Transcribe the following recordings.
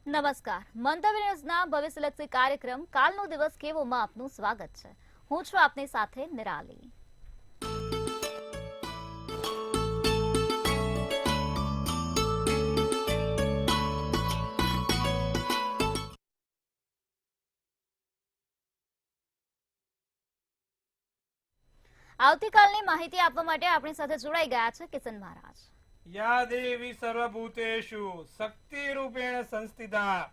નમસ્કાર. મંતવ્ય ન્યૂઝના ભવિષ્યલક્ષી કાર્યક્રમ કાલનો દિવસ કેવોમાં આપનું સ્વાગત છે. હું છું આપની સાથે નિરાલી. આવતીકાલની માહિતી આપવા માટે આપણી સાથે જોડાઈ ગયા છે કિશન મહારાજ. યા દેવી સર્વભૂતેષુ શક્તિ રૂપેણ સંસ્થિતા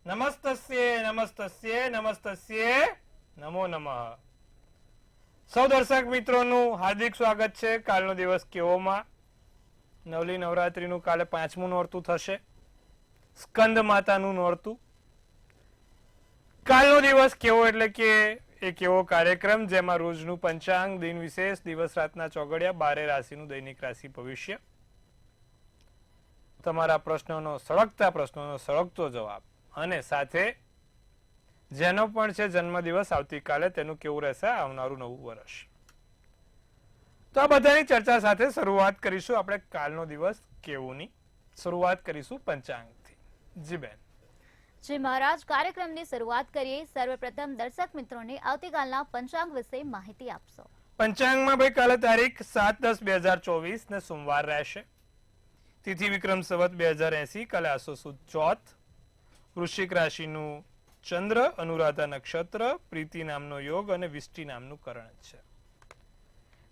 નમસ્તસ્યે નમસ્તસ્યે નમસ્તસ્યે નમો નમઃ. સૌ દર્શક મિત્રોનું હાર્દિક સ્વાગત છે કાલનો દિવસ કેવોમાં. નવલી નવરાત્રીનું કાલે 5મું નોરતું થશે, સ્કંદ માતાનું નોરતું. કાલનો દિવસ કેવો એટલે કે એક એવો કાર્યક્રમ જેમાં રોજનું પંચાંગ, દિન વિશેષ, દિવસ રાતના ચોગડિયા, 12 રાશિનું દૈનિક રાશિ ભવિષ્ય, તમારા પ્રશ્નોનો સળગતો જવાબ અને સાથે જેનો પણ છે જન્મદિવસ આવતીકાલે તેનું કેવું રહેશે આવનારું નવું વર્ષ. તો આ બધાની ચર્ચા સાથે શરૂઆત કરીશું આપણે કાલનો દિવસ કેવુંની. શરૂઆત કરીશું પંચાંગથી. જી બેન. જી મહારાજ, કાર્યક્રમની શરૂઆત કરીએ. સર્વપ્રથમ દર્શક મિત્રોને આવતીકાલના પંચાંગ વિશે માહિતી આપશો. પંચાંગમાં ભાઈ કાલે તારીખ 7/10/2024 ને સોમવાર રહેશે. તિથિ વિક્રમ સંવત 2080, કાલે આસો સુદ ચોથ. વૃશ્ચિક રાશિનું ચંદ્ર, અનુરાધા નક્ષત્ર, પ્રીતિ નામનો યોગ અને વિષ્ટિ નામનું કરણ છે.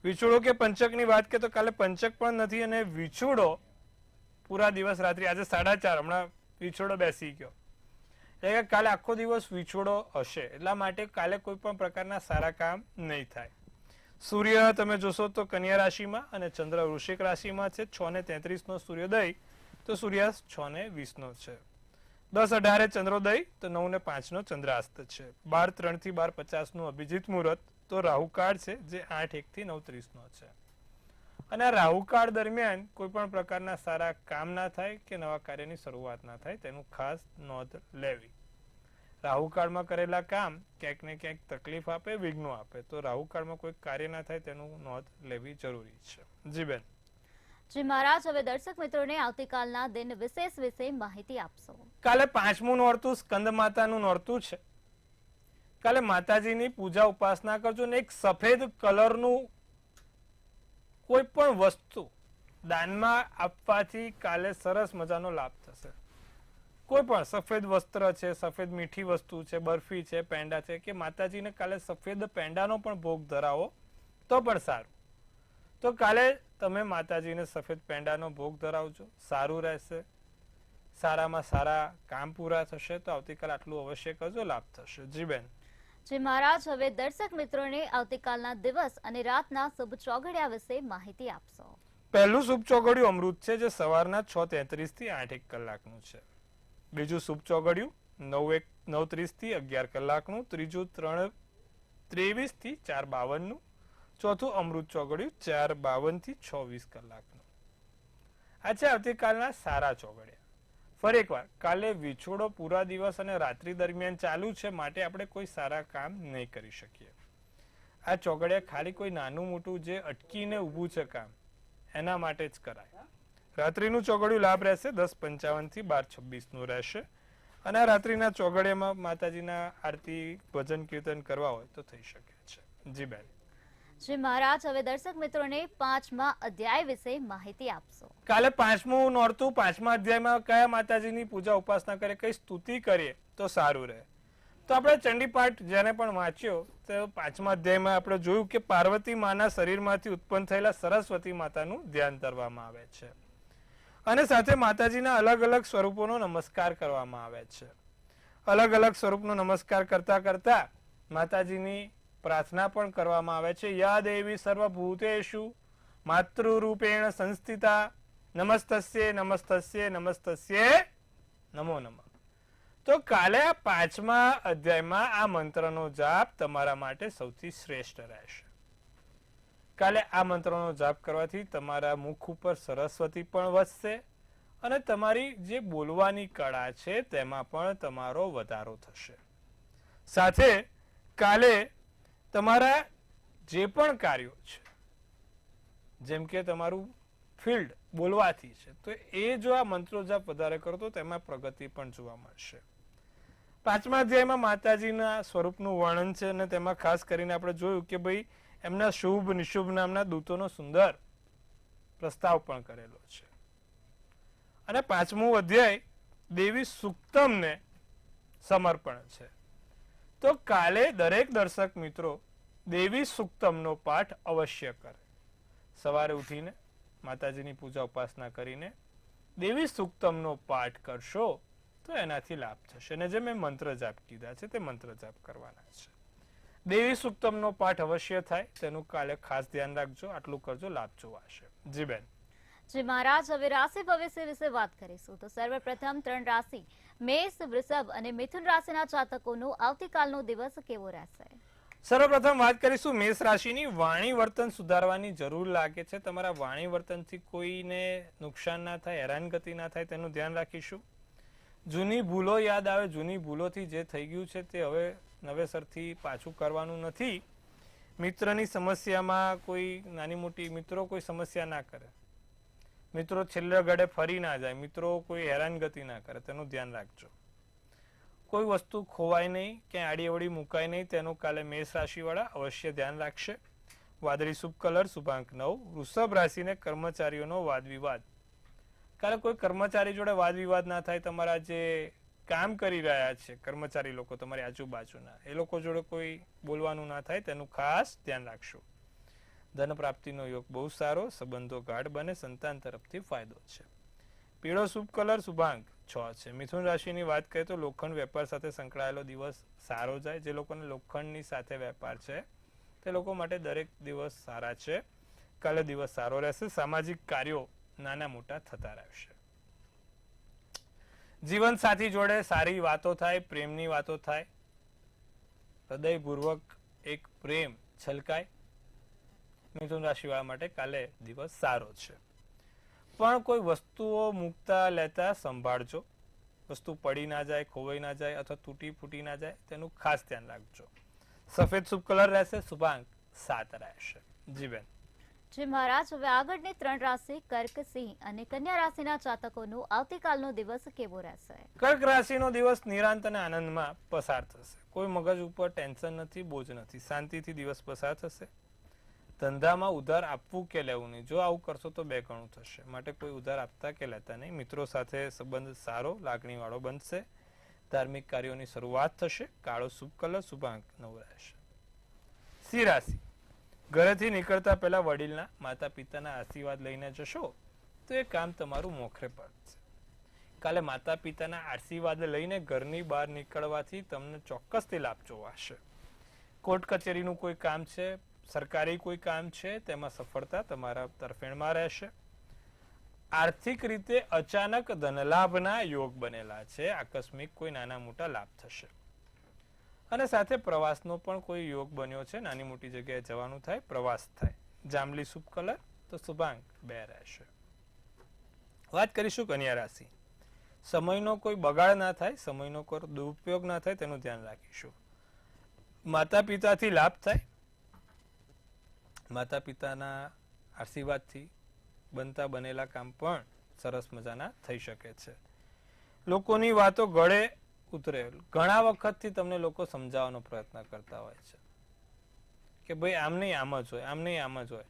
વિછોડો કે પંચકની વાત કરીએ તો કાલે પંચક પણ નથી અને વિછોડો પૂરા દિવસ રાત્રિ, આજે 4:30 હમણાં વિછોડો બેસી ગયો એટલે કાલે આખો દિવસ વિછોડો હશે. એટલા માટે કાલે કોઈ પણ પ્રકારના સારા કામ નહીં થાય. સૂર્ય તમે જોશો તો કન્યા રાશિમાં અને ચંદ્ર વૃશ્ચિક રાશિમાં છે. 6:33 નો સૂર્યોદય તો સૂર્યાસ્ત 6:20 છે. 10:18 ચંદ્રોદય તો 9:05 ચંદ્રાસ્ત છે. 12:03 થી 12:50 નું અભિજીત મુહૂર્ત તો રાહુકાળ છે જે 8:01 થી 9:30 છે. અને આ રાહુકાળ દરમિયાન કોઈ પણ પ્રકારના સારા કામ ના થાય કે નવા કાર્યની શરૂઆત ના થાય તેનું ખાસ નોંધ લેવી. રાહુકાળમાં કરેલા કામ ક્યાંક ને ક્યાંક તકલીફ આપે, વિઘ્નો આપે, તો રાહુકાળમાં કોઈ કાર્ય ના થાય તેનું નોંધ લેવી જરૂરી છે. જી બેન. જી મહારાજ, હવે દર્શક મિત્રોને આવતીકાલના દિન વિશેષ વિશે માહિતી આપશો. કાલે 5મું નોરતું સ્કંદ માતાનું નોરતું છે. કાલે માતાજીની પૂજા ઉપાસના કરજો ને એક સફેદ કલરનું કોઈ પણ વસ્તુ દાનમાં આપવાથી કાલે સરસ મજાનો લાભ થશે. કોઈ પણ સફેદ વસ્ત્ર છે, સફેદ મીઠી વસ્તુ છે, બરફી છે, પેંડા છે, કે માતાજીને કાલે સફેદ પેંડાનો પણ ભોગ ધરાવો તો પણ સારું. તો કાલે તમે માતાજીને સફેદ પેંડાનો ભોગ ધરાવજો, સારું રહેશે. સારામાં સારા કામ પૂરા થશે. તો આવતીકાલે આટલું અવશ્ય કરજો, લાભ થશે. જી બેન. જી મહારાજ, હવે દર્શક મિત્રોને આવતીકાલના દિવસ અને રાતના શુભ ચોઘડિયા વિશે માહિતી આપશો. પહેલું શુભ ચોઘડિયું અમૃત છે જે સવારના 6:33 થી 8:01 કલાકનું છે. બીજું શુભ ચોઘડિયું 9:30 થી 11 કલાકનું. ત્રીજું 3:23 થી 4:52. ચોથું અમૃત ચોઘડિયું 4:52 થી 6:20 કલાકનું. આ છે આવતીકાલના સારા ચોઘડિયા. ફરી એકવાર, કાલે વિછોડો પૂરા દિવસ અને રાત્રિ દરમિયાન ચાલુ છે માટે આપણે કોઈ સારા કામ નહીં કરી શકીએ. આ ચોઘડિયા ખાલી કોઈ નાનું મોટું જે અટકીને ઊભું છે કામ એના માટે જ કરાય. રાત્રિનું ચોઘડિયું લાભ રહેશે 10:55 થી 12:26 નું રહેશે. અને આ રાત્રિના ચોઘડિયામાં માતાજીના આરતી, ભજન, કીર્તન કરવા હોય તો થઈ શકે છે. જી બેન. જી મહારાજ, હવે દર્શક મિત્રોને 5મા અધ્યાય વિશે માહિતી આપશો. કાલે 5મું નોરતું, 5મા અધ્યાયમાં કયા માતાજીની પૂજા ઉપાસના કરીએ, કઈ સ્તુતિ કરીએ તો સારું રહે. તો આપણે ચંડીપાઠ જેને પણ વાંચ્યો તો 5મા અધ્યાયમાં આપણે જોયું કે પાર્વતી માના શરીરમાંથી ઉત્પન્ન થયેલા સરસ્વતી માતાનું ધ્યાન કરવામાં આવે છે અને સાથે માતાજીના અલગ અલગ સ્વરૂપોનો નમસ્કાર કરવામાં આવે છે. અલગ અલગ સ્વરૂપનો નમસ્કાર કરતા કરતા માતાજીની પ્રાર્થના પણ કરવામાં આવે છે. યા દેવી સર્વભૂતેષુ માતૃરૂપેણ સંસ્થિતા નમસ્તસ્યે નમસ્તસ્યે નમસ્તસ્યે નમો નમઃ. તો કાલે આ 5મા અધ્યાયમાં આ મંત્રનો જાપ તમારા માટે સૌથી શ્રેષ્ઠ રહેશે. કાલે આ મંત્રનો જાપ કરવાથી તમારા મુખ ઉપર સરસ્વતી પણ વધશે અને તમારી જે બોલવાની કળા છે તેમાં પણ તમારો વધારો થશે. સાથે કાલે તમારા જે પણ કાર્યો છે, જેમ કે તમારું ફિલ્ડ બોલવાથી છે. તો એ જો આ મંત્રો જાપ વધારે કરો તો તેમાં પ્રગતિ પણ જોવા મળશે. 5મા અધ્યાયમાં માતાજીના સ્વરૂપનું વર્ણન છે અને તેમાં ખાસ કરીને આપણે જોયું કે ભાઈ એમના શુભ નિશુભ નામના દૂતોનો સુંદર પ્રસ્તાવ પણ કરેલો છે. અને 5મું અધ્યાય દેવી સુક્તમને સમર્પણ છે. તો કાલે દરેક દર્શક મિત્રો દેવી સુક્તમનો પાઠ અવશ્ય કરે. સવારે ઉઠીને માતાજીની પૂજા ઉપાસના કરીને દેવી સુક્તમનો પાઠ કરશો તો એનાથી લાભ થશે. અને જે મેં મંત્ર જાપ કીધા છે તે મંત્ર જાપ કરવાના છે. દેવી સુક્તમનો પાઠ અવશ્ય થાય તેનું કાલે ખાસ ધ્યાન રાખજો. આટલું કરજો, લાભ જોવાશે. જી બેન. જી મહારાજ, હવે રાશિ ભવિષ્ય વિશે વાત કરીશું. તો સર્વપ્રથમ 3 રાશિ મેષ, વૃષભ અને મિથુન રાશિના જાતકોનો આવતીકાલનો દિવસ કેવો રહેશે? સર્વપ્રથમ વાત કરીશું મેષ રાશિની. વાણી વર્તન સુધારવાની જરૂર લાગે છે. તમારા વાણી વર્તનથી કોઈને નુકસાન ના થાય, હેરાનગતિ ના થાય તેનું ધ્યાન રાખીશું. જૂની ભૂલો યાદ આવે. જૂની ભૂલોથી જે થઈ ગયું છે તે હવે નવેસરથી પાછું કરવાનું નથી. મિત્રની સમસ્યામાં કોઈ નાની મોટી મિત્રો કોઈ સમસ્યા ના કરે. મિત્રો છેલ્લે ગળે ફરી ના જાય. મિત્રો કોઈ હેરાનગતિ ના કરે તેનું ધ્યાન રાખજો. કોઈ વસ્તુ ખોવાય નહીં, ક્યાંય આડી અવળી મુકાય નહીં તેનું કાલે મેષ રાશિવાળા અવશ્ય ધ્યાન રાખશે. વાદળી શુભ કલર, શુભાંક 9. વૃષભ રાશિને કર્મચારીઓનો વાદ વિવાદ. કાલે કોઈ કર્મચારી જોડે વાદ વિવાદ ના થાય. તમારા જે કામ કરી રહ્યા છે કર્મચારી લોકો તમારી આજુબાજુના, એ લોકો જોડે કોઈ બોલવાનું ના થાય તેનું ખાસ ધ્યાન રાખશો. ધન પ્રાપ્તિનો યોગ બહુ સારો. સંબંધો ગાઢ બને. સંતાન તરફથી ફાયદો છે. પીળો શુભ કલર, શુભાંક 6 છે. મિથુન રાશિની વાત કરીએ તો લોખંડ વેપાર સાથે સંકળાયેલો દિવસ સારો જાય. જે લોકોને લોખંડની સાથે વેપાર છે તે લોકો માટે દરેક દિવસ સારા છે. કાલે દિવસ સારો રહેશે. સામાજિક કાર્યો નાના મોટા થતા રહેશે. જીવન સાથી જોડે સારી વાતો થાય, પ્રેમની વાતો થાય. હૃદયપૂર્વક એક પ્રેમ છલકાય. મિથુન રાશિવાળા માટે કાલે દિવસ સારો છે. પણ કોઈ વસ્તુઓ મૂકતા લેતા સંભાળજો. વસ્તુ પડી ના જાય, ખોવાઈ ના જાય અથવા તૂટી ફૂટી ના જાય તેનું ખાસ ધ્યાન રાખજો. સફેદ શુભ કલર રહેશે. શુભાંક 7 રહેશે. જી બેન. જી મહારાજ, હવે આગળની 3 રાશિ કર્ક, સિંહ અને કન્યા રાશિના જાતકોનો આવતીકાલનો દિવસ કેવો રહેશે? કર્ક રાશિનો દિવસ નિરાંત અને આનંદમાં પસાર થશે. કોઈ મગજ ઉપર ટેન્શન નથી, બોજ નથી. શાંતિથી દિવસ પસાર થશે. ધંધામાં ઉધાર આપવું કે લેવું નહીં. જો આવું કરશો તો 2 ગણું થશે. માટે કોઈ ઉધાર આપતા કે લેતા નહીં. મિત્રો સાથે સંબંધ સારો, લાગણીવાળો બનશે. ધાર્મિક કાર્યોની શરૂઆત થશે. કાળો શુભ કલર, શુભાંક 9 રહેશે. સિંહ રાશિ. ઘરેથી નીકળતા પહેલા વડીલના, માતા પિતાના આશીર્વાદ લઈને જશો તો એ કામ તમારું મોખરે પડશે. કાલે માતા પિતાના આશીર્વાદ લઈને ઘરની બહાર નીકળવાથી તમને ચોક્કસથી લાભ જોવાશે. કોર્ટ કચેરીનું કોઈ કામ છે, સરકારી કોઈ કામ છે તેમાં સફળતા તમારા તરફેણમાં રહેશે. આર્થિક રીતે અચાનક ધનલાભના યોગ બનેલા છે. આકસ્મિક કોઈ નાના મોટા લાભ થશે. અને સાથે પ્રવાસનો પણ કોઈ યોગ બન્યો છે. નાની મોટી જગ્યાએ જવાનું થાય, પ્રવાસ થાય. જાંબલી શુભ કલર તો શુભાંક 2 રહેશે. વાત કરીશું કન્યા રાશિ. સમયનો કોઈ બગાડ ના થાય, સમયનો કોઈ દુરુપયોગ ના થાય તેનું ધ્યાન રાખીશું. માતા પિતાથી લાભ થાય. માતા પિતાના આશીર્વાદથી બનતા બનેલા કામ પણ સરસ મજાના થઈ શકે છે. લોકોની વાતો ગળે ઉતરે. ઘણા વખતથી તમને લોકો સમજાવવાનો પ્રયત્ન કરતા હોય છે કે ભાઈ આમ નહીં આમ જ હોય, આમ નહીં આમ જ હોય.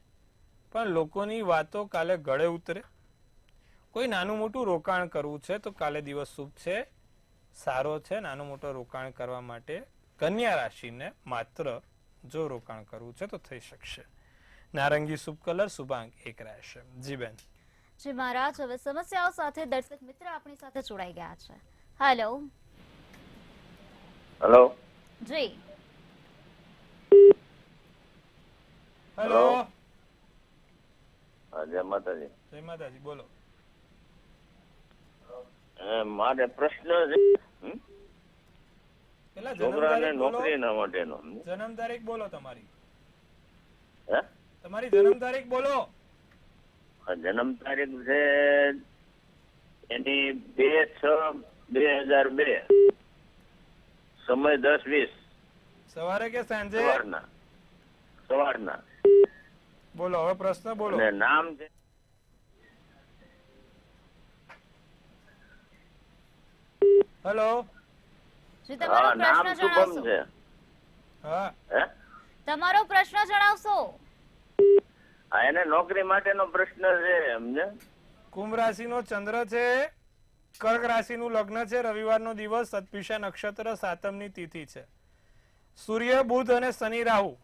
પણ લોકોની વાતો કાલે ગળે ઉતરે. કોઈ નાનું મોટું રોકાણ કરવું છે તો કાલે દિવસ શુભ છે, સારો છે. નાનું મોટું રોકાણ કરવા માટે કન્યા રાશિને માત્ર જો રોકાણ કરવું છે તો થઈ શકશે. નારંગી શુભ કલર, શુભાંક 1 રહેશે. જી બેન. જી મહારાજ, હવે સમસ્યાઓ સાથે દર્શક મિત્ર આપણી સાથે જોડાઈ ગયા છે. હેલો. હેલો. જી. હેલો. જય માતાજી. જય માતાજી. બોલો. મારે પ્રશ્ન છે પેલા છોકરાને નોકરીના માટેનો. જન્મ તારીખ બોલો તમારી. હે? તમારી જન્મ તારીખ બોલો. જન્મ તારીખ છે એની 2/6/2002. સમય 10:20. સવારે કે સાંજે? સવારના. બોલો હવે પ્રશ્ન બોલો. અને નામ છે હેલો. જી તમારો હા, નામ પ્રશ્ન શુભમ જણાવશો. છે. હા, હે? તમારો પ્રશ્ન જણાવશો. હા, એને નોકરી માટેનો પ્રશ્ન છે સમજે. કુંભ રાશિનો ચંદ્ર છે, કર્ક રાશિનું લગ્ન છે, રવિવારનો દિવસ, સતપિષા નક્ષત્ર, સાતમની તિથિ છે. સૂર્ય, બુધ અને શનિ, રાહુ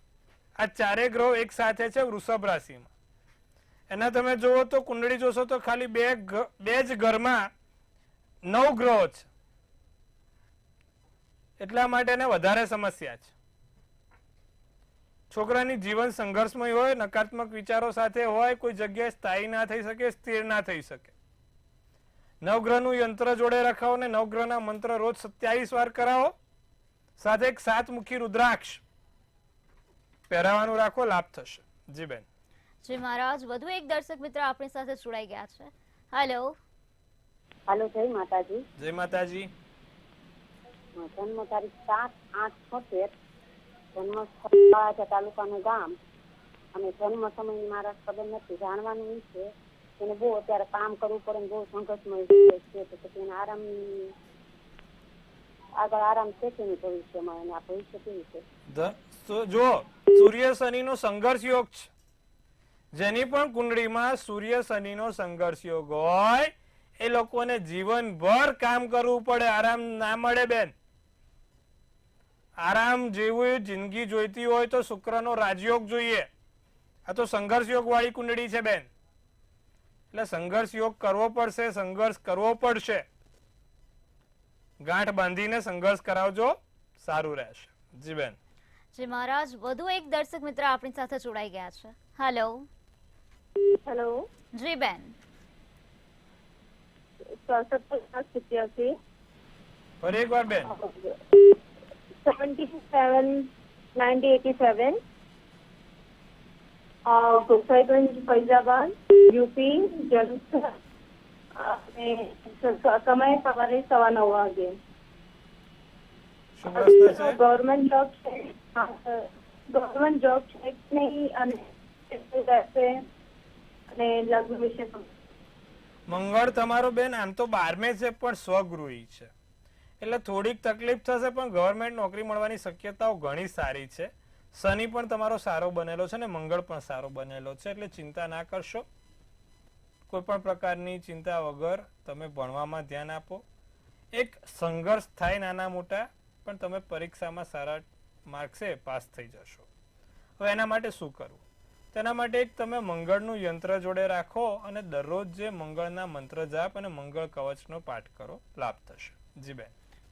આ ચારે ગ્રહો એક સાથે છે વૃષભ રાશિમાં. એના તમે જુઓ તો કુંડળી જોશો તો ખાલી બે જ ઘરમાં 9 ગ્રહો છે. એટલા માટે એને વધારે સમસ્યા છે. છોકરાની જીવન સંઘર્ષમય હોય, નકારાત્મક વિચારો સાથે હોય, કોઈ જગ્યાએ સ્થાયી ના થઈ શકે, સ્થિર ના થઈ શકે. નવગ્રહનું યંત્ર જોડે રખાવો ને નવગ્રહના મંત્ર રોજ 27 વાર કરાવો, સાથે એક 7 મુખી રુદ્રાક્ષ પહેરાવાનું રાખો, લાભ થશે. જી બેન. જી મહારાજ, વધુ એક દર્શક મિત્ર આપણી સાથે જોડાઈ ગયા છે. હેલો. હાલો, જય માતાજી. જય માતાજી. જન્મ તારીખ 7/8/76, જન્મ સ્થળ તળાજા તાલુકાનું ગામ, અને જન્મ સમય મારા ખબર નથી. જાણવાનું એ છે એને બહુ અત્યારે કામ કરવું પડે ને બહુ સંઘર્ષમય છે, તો પછી એને આગળ આરામ છે કે નહીં ભવિષ્યમાં, એને આ ભવિષ્ય કેવું છે? જો સૂર્ય શનિનો સંઘર્ષ યોગ છે, જેની પણ કુંડળીમાં સૂર્ય શનિનો સંઘર્ષ યોગ હોય એ લોકોને જીવનભર કામ કરવું પડે, આરામ ના મળે બેન. આરામ જેવું જિંદગી જોઈતી હોય તો શુક્રનો રાજયોગ જોઈએ. આ તો સંઘર્ષ યોગ વાળી કુંડળી છે બેન. એટલે સંઘર્ષ યોગ કરવો પડશે, સંઘર્ષ કરવો પડશે. ગાંઠ બાંધીને સંઘર્ષ કરાવજો, સારું રહેશે. જી બેન. જી મહારાજ, વધુ એક દર્શક મિત્ર આપણી સાથે જોડાઈ ગયા છે. હેલો. હેલો. જી બેન. 67 ફરી એકવાર બેન. 77/1987, ગોસાઈગંજ, ફૈઝાબાદ, યુપી. જન્મ સમય સવારે 9:15 વાગે. શું પ્રશ્ન છે? ગવર્મેન્ટ જોબ છે, ગવર્મેન્ટ જોબ છે કે નહીં, અને લગ્ન વિશે. મંગળ તમારો બેન આમ તો 12મે છે પણ સ્વગૃહી છે, એટલે થોડીક તકલીફ થશે, પણ ગવર્મેન્ટ નોકરી મળવાની શક્યતાઓ ઘણી સારી છે. શનિ પણ તમારો સારો બનેલો છે ને મંગળ પણ સારો બનેલો છે, એટલે ચિંતા ના કરશો. કોઈ પણ પ્રકારની ચિંતા વગર તમે ભણવામાં ધ્યાન આપો. એક સંઘર્ષ થાય નાના મોટા, પણ તમે પરીક્ષામાં સારા માર્ક્સે પાસ થઈ જશો. હવે એના માટે શું કરવું? તેના માટે એક તમે મંગળનું યંત્ર જોડે રાખો અને દરરોજ જે મંગળના મંત્ર જાપ અને મંગળ કવચનો પાઠ કરો, લાભ થશે. જી બેન.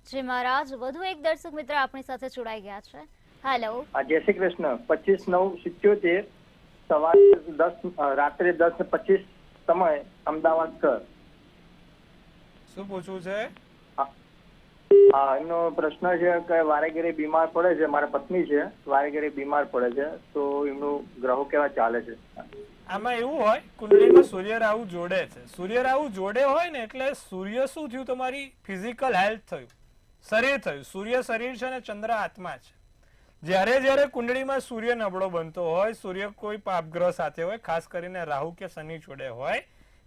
જી મહારાજ, વધુ એક દર્શક મિત્ર આપણી સાથે જોડાઈ ગયા છે. હેલો. જય શ્રી કૃષ્ણ. 25/9/77, સવારે 10 રાત્રે 10:25 સમય, અમદાવાદ ઘર. શું પૂછવું છે? એમનો પ્રશ્ન છે કે વારેઘરે બીમાર પડે છે, મારા પત્ની છે, વારેઘરે બીમાર પડે છે, તો એમનું ગ્રહો કેવા ચાલે છે? આમાં એવું હોય, કુંડળીમાં સૂર્ય રાહુ જોડે છે. સૂર્ય રાહુ જોડે હોય ને એટલે સૂર્ય શું થયું, તમારી ફિઝિકલ હેલ્થ થયું, શરીર થયું. સૂર્ય શરીર છે ને ચંદ્ર આત્મા છે. જ્યારે કુંડળીમાં સૂર્ય નબળો બનતો હોય, સૂર્ય કોઈ પાપગ્રહ સાથે હોય, ખાસ કરીને રાહુ કે શનિ જોડે હોય,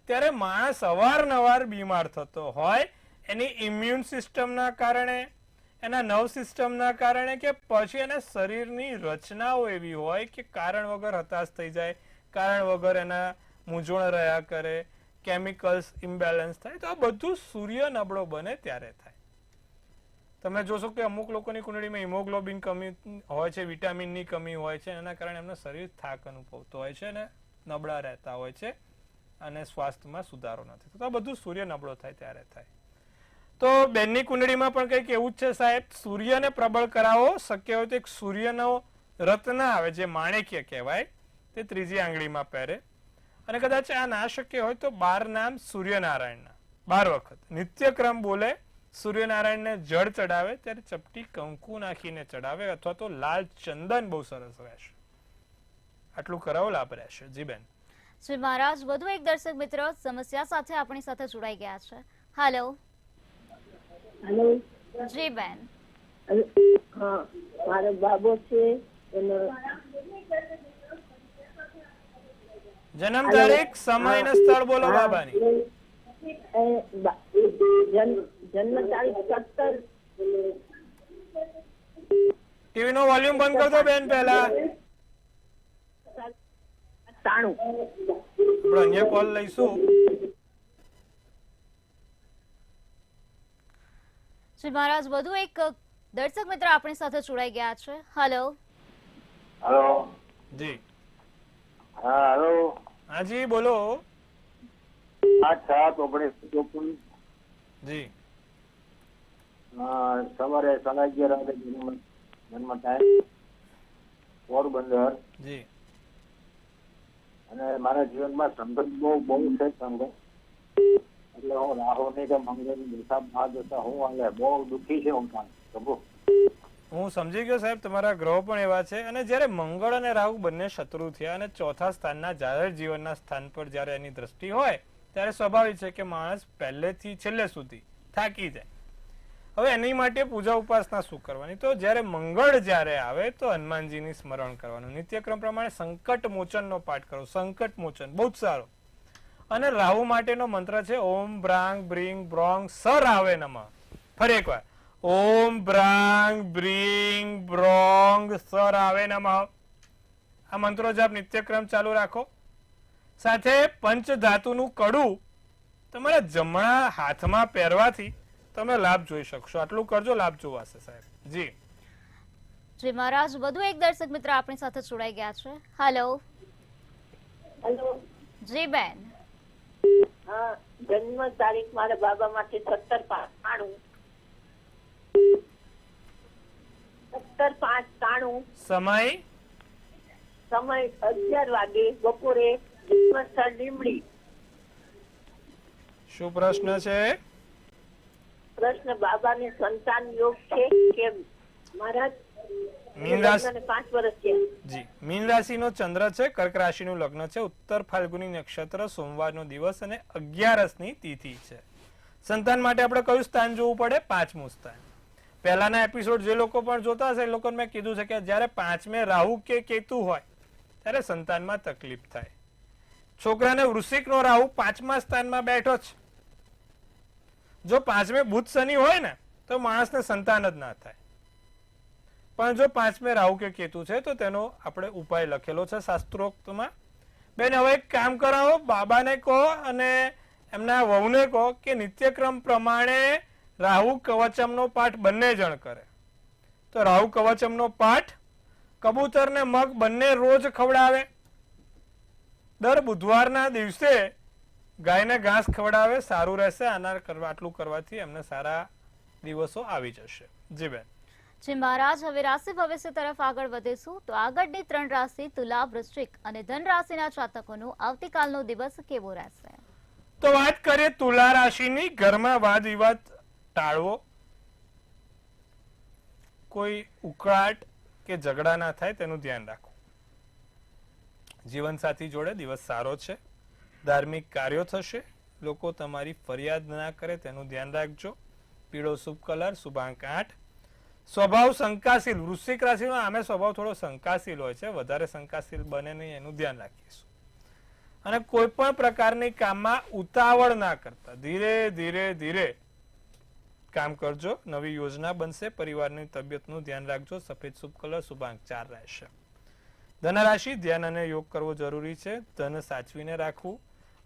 ત્યારે માણસ અવારનવાર બીમાર થતો હોય. એની ઇમ્યુન સિસ્ટમના કારણે, એના નર્વ સિસ્ટમના કારણે, કે પછી એના શરીરની રચનાઓ એવી હોય કે કારણ વગર હતાશ થઈ જાય, કારણ વગર એના મૂંઝવણ રહ્યા કરે, કેમિકલ્સ ઇમ્બેલેન્સ થાય. તો આ બધું સૂર્ય નબળો બને ત્યારે થાય. તમે જોશો કે અમુક લોકોની કુંડળીમાં હિમોગ્લોબિન કમી હોય છે, વિટામિનની કમી હોય છે, એના કારણે એમનું શરીર થાક અનુભવતો હોય છે અને નબળા રહેતા હોય છે અને સ્વાસ્થ્યમાં સુધારો નથી થતો. આ બધું સૂર્ય નબળો થાય ત્યારે થાય. તો બેનની કુંડળીમાં પણ કંઈક એવું જ છે સાહેબ. સૂર્યને પ્રબળ કરાવો, શક્ય હોય તો એક સૂર્યનો રત્ન આવે જે માણેક્ય કહેવાય, તે ત્રીજી આંગળીમાં પહેરે. અને કદાચ આ ના શક્ય હોય તો 12 નામ સૂર્યનારાયણના 12 વખત નિત્યક્રમ બોલે, સૂર્યનારાયણને જળ ચડાવે, ત્યારે ચપટી કંકુ નાખીને ચડાવે, અથવા તો લાલ ચંદન બહુ સરસ રહેશે. આટલું કરાવો, લાભ રહેશે. જી બેન. શ્રી મહારાજ, વધુ એક દર્શક મિત્ર સમસ્યા સાથે આપણી સાથે જોડાઈ ગયા છે. હેલો. હેલો. જી બેન. હા, મારો બાબો છે, એનો જન્મ તારીખ, સમય અને સ્થળ બોલો બાબાની. જન્મ તારીખ 17 ટીવી નો વોલ્યુમ બંધ કરજો બેન પહેલા. 93 આપણે અહીંયા કોલ લઈશું. શ્રી મહારાજ વધુ એક દર્શક મિત્ર આપણી સાથે જોડાઈ ગયા છે. હેલો. હલો. જી હા હલો. હાજી બોલો. 8/7/1954 જી સવારે 11:30 વાગે જન્મ ટાઈમ પોરબંદર. જી અને મારા જીવનમાં સંઘર્ષ બહુ છે. સંઘર્ષ એટલે હું રાહુની કે મંગળની દશા મહાદશા હું અને બહુ દુઃખી છે હું પ્રભુ. હું સમજી ગયો સાહેબ, તમારા ગ્રહો પણ એવા છે અને જ્યારે મંગળ અને રાહુ બંને શત્રુ થયા અને ચોથા સ્થાનના જાહેર જીવનના સ્થાન પર જ્યારે એની દ્રષ્ટિ હોય ત્યારે સ્વાભાવિક છે કે માણસ પહેલેથી છેલ્લે સુધી થાકી જાય. હવે એની માટે પૂજા ઉપાસના શું કરવાની? તો જ્યારે મંગળ જ્યારે આવે તો હનુમાનજીની સ્મરણ કરવાનું. નિત્યક્રમ પ્રમાણે સંકટ મોચનનો પાઠ કરો. સંકટ મોચન બહુ જ સારો. અને રાહુ માટેનો મંત્ર છે ઓમ બ્રાંગ બ્રિંગ બ્રોંગ સર આવે નમઃ. ફરી એકવાર ઓમ બ્રાંગ બ્રિંગ બ્રોંગ સર આવે નમઃ. આ મંત્રો જાપ નિત્યક્રમ ચાલુ રાખો. સાથે પંચ ધાતુનું કડું તમારા જમણા હાથમાં પહેરવાથી તમે લાભ જોઈ શકશો. આટલું કરજો, લાભ જોવાશે સાહેબ. જી શ્રી મહારાજ વધુ એક દર્શક મિત્ર આપણી સાથે જોડાઈ ગયા છે. હેલો. હેલો. જી બેન. હા, જન્મ તારીખ મારા બાબા માટે 17/5/93 17/5/93 સમય સમય 11 વાગે બપોરે જન્મસ્થળ લીમડી. શું પ્રશ્ન છે? પ્રશ્ન બાબાને સંતાન યોગ છે કેમ? મહારાજ મીન રાશિ 5 વર્ષ છે. જી મીન રાશિનો ચંદ્ર છે, કર્ક રાશિનું લગ્ન છે, ઉત્તર ફાલ્ગુની નક્ષત્ર, સોમવારનો દિવસ અને 11ની તિથિ છે. સંતાન માટે આપણે કયું સ્થાન જોવું પડે? 5મું સ્થાન. પહેલાના એપિસોડ જે લોકો પણ જોતા હશે એ લોકોને મેં કીધું છે કે જ્યારે 5મે રાહુ કે કેતુ હોય ત્યારે સંતાનમાં તકલીફ થાય. છોકરાને વૃશ્ચિકનો રાહુ 5મા સ્થાનમાં બેઠો છે. જો 5મે બુધ શનિ હોય ને તો માણસને સંતાન જ ના થાય. પણ જો 5મે રાહુ કે કેતુ છે તો તેનો આપણે ઉપાય લખેલો છે શાસ્ત્રોક્તમાં. બેન હવે એક કામ કરાવો, બાબાને કહો અને એમના વહુને કહો કે નિત્યક્રમ પ્રમાણે રાહુ કવચમનો પાઠ બંને જણ કરે. તો રાહુ કવચમનો પાઠ કબૂતરને મગ બંને રોજ ખવડાવે. દર બુધવારના દિવસે ગાયને ઘાસ ખવડાવે. સારું રહેશે. આટલું કરવાથી એમને સારા દિવસો આવી જશે. જી બેન. જી મહારાજ હવે રાશિ ભવિષ્ય તરફ આગળ વધીશું. તો આગળની 3 રાશિ તુલા, વૃશ્ચિક અને ધન રાશિના જાતકોનો આવતીકાલનો દિવસ કેવો રહેશે? તો વાત કરીએ તુલા રાશિની. ઘરમાં વાદ વિવાદ ટાળવો. કોઈ ઉકળાટ કે ઝઘડા ના થાય તેનું ધ્યાન રાખવું. જીવનસાથી જોડે દિવસ સારો છે. ધાર્મિક કાર્યો થશે. લોકો તમારી ફરિયાદ ના કરે તેનું ધ્યાન રાખજો. પીળો શુભ કલર, શુભાંક 8. સ્વભાવ શંકાશીલ. વૃશ્ચિક રાશિનો આમે સ્વભાવ થોડો શંકાશીલ હોય છે. વધારે શંકાશીલ બને નહીં એનું ધ્યાન રાખીશું. અને કોઈ પણ પ્રકારની કામમાં ઉતાવળ ના કરતા ધીરે ધીરે ધીરે કામ કરજો. નવી યોજના બનશે. પરિવારની તબિયતનું ધ્યાન રાખજો. સફેદ શુભ કલર, શુભાંક 4 રહેશે. ધનરાશિ ધ્યાન અને યોગ કરવો જરૂરી છે. ધન સાચવીને રાખવું.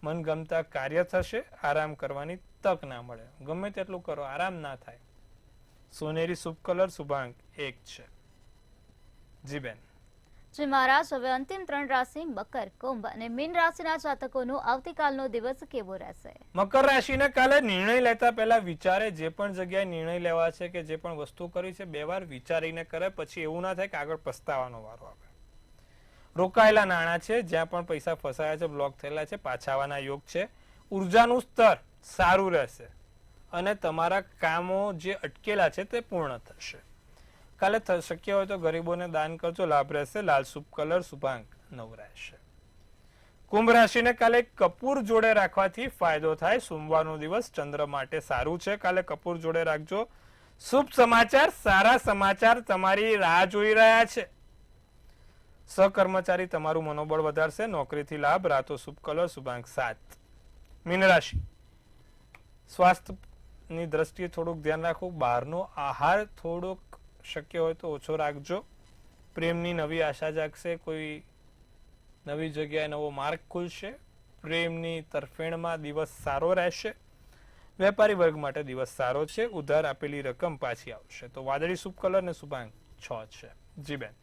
મનગમતા કાર્ય થશે. આરામ કરવાની તક ના મળે. ગમે તેટલું કરો આરામ ના થાય. સોનેરી શુભ કલર, શુભાંક 1 છે. જી બેન. જી મહારાજ હવે અંતિમ 3 રાશિ મકર, કુંભ અને મીન રાશિના જાતકોનો આવતીકાલનો દિવસ કેવો રહેશે? મકર રાશિને કાલે નિર્ણય લેતા પહેલા વિચારે. જે પણ જગ્યાએ નિર્ણય લેવા છે કે જે પણ વસ્તુ કરવી છે 2 વાર વિચારીને કરે. પછી એવું ના થાય કે આગળ પસ્તાવાનો વારો આવે. રોકાયેલા નાણાં છે, જ્યાં પણ પૈસા ફસાયા છે, બ્લોક થયેલા છે, પાછા આવવાના યોગ છે. ઉર્જાનું સ્તર સારું રહેશે અને તમારા કામો જે અટકેલા છે તે પૂર્ણ થશે. કાલે શક્ય હોય તો ગરીબોને દાન કરજો. લાભ રહેશે. લાલ શુભ કલર, શુભાંક 9 રહેશે. કુંભ રાશિને કાલે કપૂર જોડે રાખવાથી ફાયદો થાય. સોમવારનો દિવસ ચંદ્ર માટે સારું છે. કાલે કપૂર જોડે રાખજો. શુભ સમાચાર, સારા સમાચાર તમારી રાહ જોઈ રહ્યા છે. સહકર્મચારી તમારું મનોબળ વધારશે. નોકરીથી લાભ. રાતો શુભ કલર, શુભાંક 7. મીન રાશિ સ્વાસ્થ્ય ની દ્રષ્ટિએ થોડુંક ધ્યાન રાખો. બહારનો આહાર થોડોક શક્ય હોય તો ઓછો રાખજો. પ્રેમની નવી આશા જાગશે. કોઈ નવી જગ્યાએ નવો માર્ગ ખુલશે. પ્રેમની તરફેણમાં દિવસ સારો રહેશે. વેપારી વર્ગ માટે દિવસ સારો છે. ઉધાર આપેલી રકમ પાછી આવશે. તો વાદળી શુભ કલર ને શુભાંક 6 છે. જી બેન.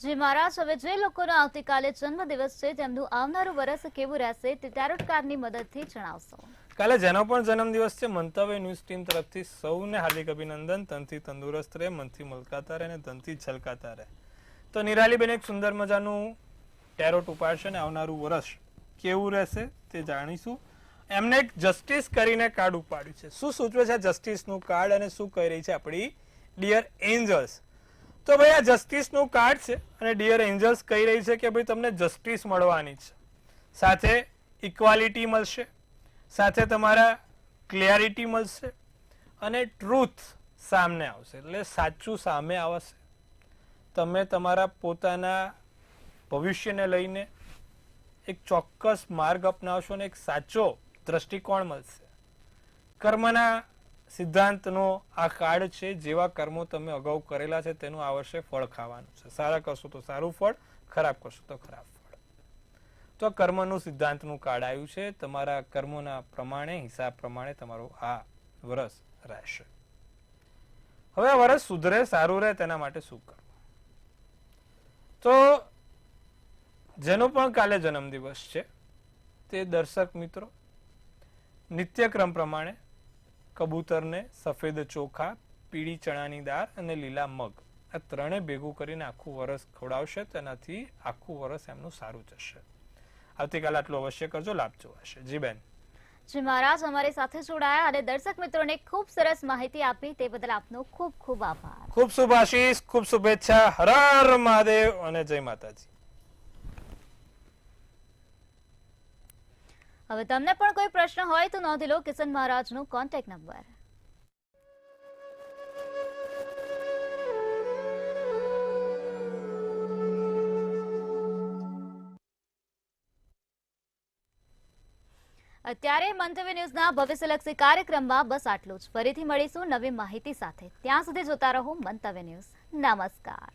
જી મહારાજ, હવે જે લોકોનો આવતીકાલે જન્મદિવસ છે તેમનું આવનારું વર્ષ કેવું રહેશે તે ટેરોટ કાર્ડની મદદથી જણાવશો. કાલે જેનો પણ જન્મદિવસ છે, મંતવ્ય ન્યૂઝ ટીમ તરફથી સૌને હાર્દિક અભિનંદન. તનથી તંદુરસ્ત રહે, મનથી મલકાતા રહે અને ધનથી છલકાતા રહે. તો નિરાલીબેન એક સુંદર મજાનું ટેરોટ ઉપાડશે અને આવનારું વર્ષ કેવું રહેશે તે જાણીશું. એમને એક જસ્ટિસ કરીને કાર્ડ ઉપાડ્યું છે. શું સૂચવે છે જસ્ટિસનું કાર્ડ અને શું કહી રહી છે આપણી ડિયર એન્જલ્સ? તો ભાઈ આ જસ્ટિસનું કાર્ડ છે અને ડિયર એન્જલ્સ કહી રહી છે કે ભાઈ તમને જસ્ટિસ મળવાની છે, સાથે ઇક્વાલિટી મળશે, સાથે તમારા ક્લિયરિટી મળશે અને ટ્રુથ સામે આવશે. એટલે સાચું સામે આવશે. તમે તમારા પોતાના ભવિષ્યને લઈને એક ચોક્કસ માર્ગ અપનાવશો અને એક સાચો દ્રષ્ટિકોણ મળશે. કર્મના સિદ્ધાંતનો આ કાર્ડ છે. જેવા કર્મો તમે અગાઉ કરેલા છે તેનું આ વર્ષે ફળ ખાવાનું છે. સારા કરશો તો સારું ફળ, ખરાબ કરશો તો ખરાબ ફળ. તો કર્મનું સિદ્ધાંતનું કાર્ડ આવ્યું છે. તમારા કર્મોના પ્રમાણે, હિસાબ પ્રમાણે તમારું આ વર્ષ રહેશે. હવે આ વર્ષ સુધરે, સારું રહે તેના માટે શું કરવું? તો જેનો પણ કાલે જન્મદિવસ છે તે દર્શક મિત્રો નિત્યક્રમ પ્રમાણે કબૂતરને સફેદ ચોખા, પીળી ચણાની દાળ અને લીલા મગ આ ત્રણે ભેગું કરીને આખું વરસ ખવડાવશે. તેનાથી આખું વરસ એમનું સારું જશે. આવતીકાલે આટલું અવશ્ય કરજો, લાભ જોવાશે. જી બેન. જી મહારાજ, અમારી સાથે જોડાયા અને દર્શક મિત્રોને ખૂબ સરસ માહિતી આપી તે બદલ આપનો ખૂબ ખૂબ આભાર. ખૂબ શુભ આશીષ, ખૂબ શુભેચ્છા. હર હર મહાદેવ અને જય માતાજી. હવે તમને પણ કોઈ પ્રશ્ન હોય તો નોંધી લો કિશન મહારાજનો કોન્ટેક્ટ નંબર. અત્યારે મંતવ્ય ન્યૂઝના ભવિષ્યલક્ષી કાર્યક્રમમાં બસ આટલું જ. ફરીથી મળીશું નવી માહિતી સાથે. ત્યાં સુધી જોતા રહો મંતવ્ય ન્યૂઝ. નમસ્કાર.